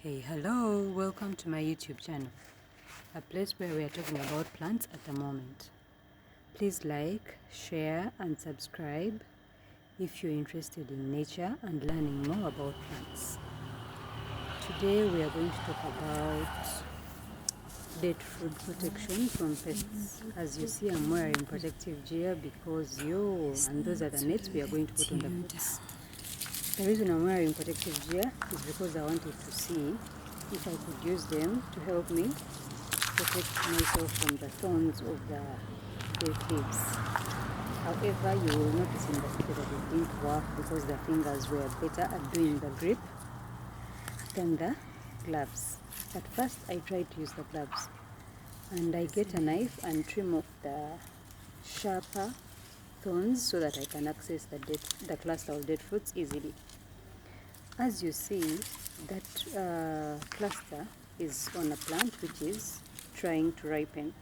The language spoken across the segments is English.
Hey, hello, welcome to my YouTube channel, a place where we are talking about plants at the moment. Please like, share and subscribe if you're interested in nature and learning more about plants. Today we are going to talk about date fruit protection from pests. As you see, I'm wearing protective gear because and those are the nets we are going to put on the fruits. The reason I'm wearing protective gear is because I wanted to see if I could use them to help me protect myself from the thorns of the date leaves. However, you will notice in the picture that it didn't work because the fingers were better at doing the grip than the gloves. At first, I tried to use the gloves, and I get a knife and trim off the sharper thorns so that I can access the cluster of dead fruits easily. As you see, that cluster is on a plant which is trying to ripen.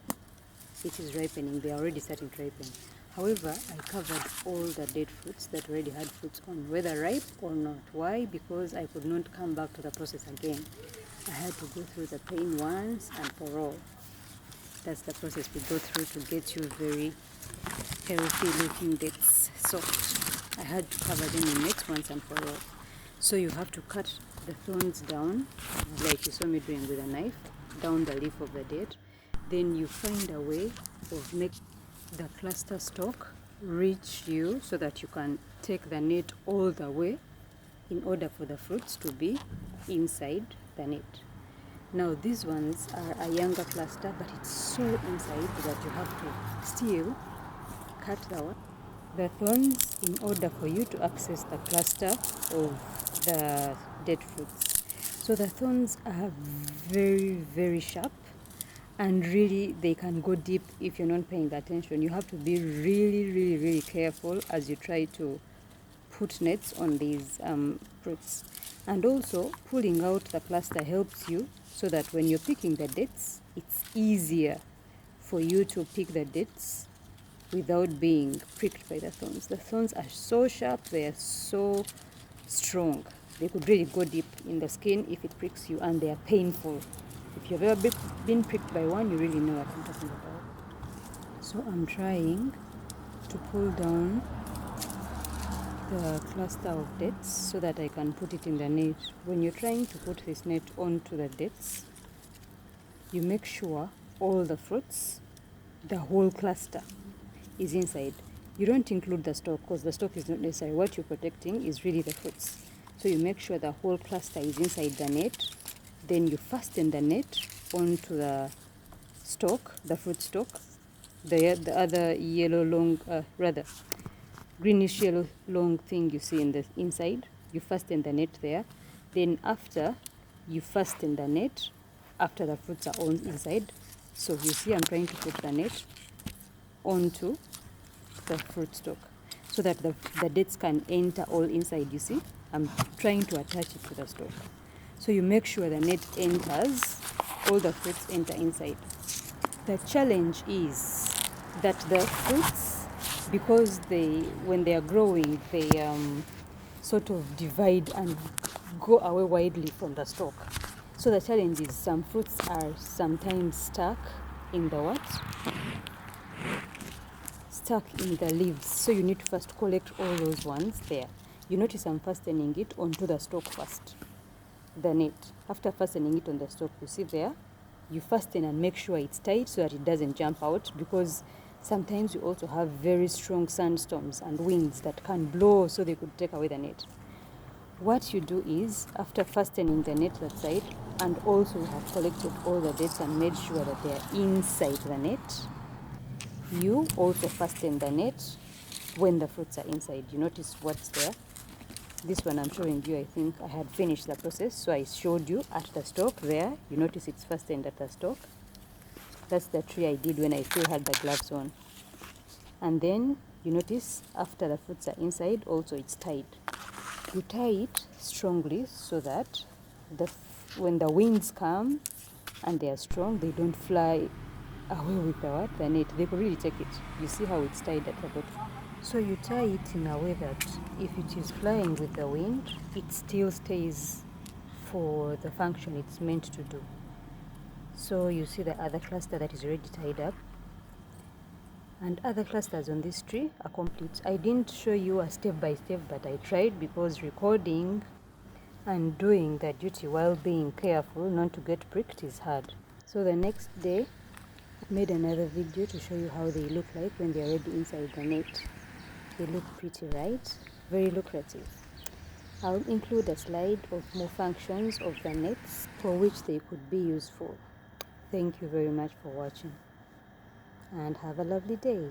It is ripening, they are already starting to ripen. However, I covered all the dead fruits that already had fruits on, whether ripe or not. Why? Because I could not come back to the process again. I had to go through the pain once and for all. That's the process we go through to get you very healthy looking dates soft. I had to cover them in nets once and for all. So you have to cut the thorns down, like you saw me doing with a knife, down the leaf of the date. Then you find a way of making the cluster stalk reach you so that you can take the net all the way in order for the fruits to be inside the net. Now these ones are a younger cluster, but it's so inside that you have to still cut the thorns in order for you to access the cluster of the dead fruits. So the thorns are very, very sharp, and really they can go deep if you're not paying attention. You have to be really, really, really careful as you try to put nets on these fruits. And also pulling out the cluster helps you so that when you're picking the dates, it's easier for you to pick the dates without being pricked by the thorns. The thorns are so sharp, they are so strong. They could really go deep in the skin if it pricks you, and they are painful. If you've ever been pricked by one, you really know what I'm talking about. So I'm trying to pull down the cluster of dates so that I can put it in the net. When you're trying to put this net onto the dates, you make sure all the fruits, the whole cluster, is inside. You don't include the stalk because the stalk is not necessary. What you're protecting is really the fruits. So you make sure the whole cluster is inside the net. Then you fasten the net onto the stalk, the fruit stalk, the other yellow long, greenish yellow long thing you see in the inside. You fasten the net there. Then after you fasten the net, after the fruits are all inside. So you see I'm trying to put the net onto the fruit stalk so that the dates can enter all inside. You see, I'm trying to attach it to the stalk. So you make sure the net enters, all the fruits enter inside. The challenge is that the fruits, because when they are growing, they sort of divide and go away widely from the stalk. So the challenge is some fruits are sometimes stuck in the what? Stuck in the leaves. So you need to first collect all those ones there. You notice I'm fastening it onto the stalk first, the net. After fastening it on the stalk, you see there, you fasten and make sure it's tight so that it doesn't jump out, because sometimes you also have very strong sandstorms and winds that can blow so they could take away the net. What you do is, after fastening the net that side, and also you have collected all the dates and made sure that they are inside the net, you also fasten the net when the fruits are inside. You notice what's there. This one I'm showing you, I think I had finished the process, so I showed you at the stalk there. You notice it's fastened at the stalk. That's the tree I did when I still had the gloves on. And then you notice after the fruits are inside, also it's tied. You tie it strongly so that when the winds come and they are strong, they don't fly away with the net. They could really take it. You see how it's tied at the bottom. So you tie it in a way that if it is flying with the wind, it still stays for the function it's meant to do. So you see the other cluster that is already tied up, and other clusters on this tree are complete. I didn't show you a step by step, but I tried, because recording and doing the duty while being careful not to get pricked is hard. So the next day I made another video to show you how they look like when they're already inside the net. They look pretty, right? Very lucrative. I'll include a slide of more functions of the nets for which they could be useful. Thank you very much for watching, and have a lovely day.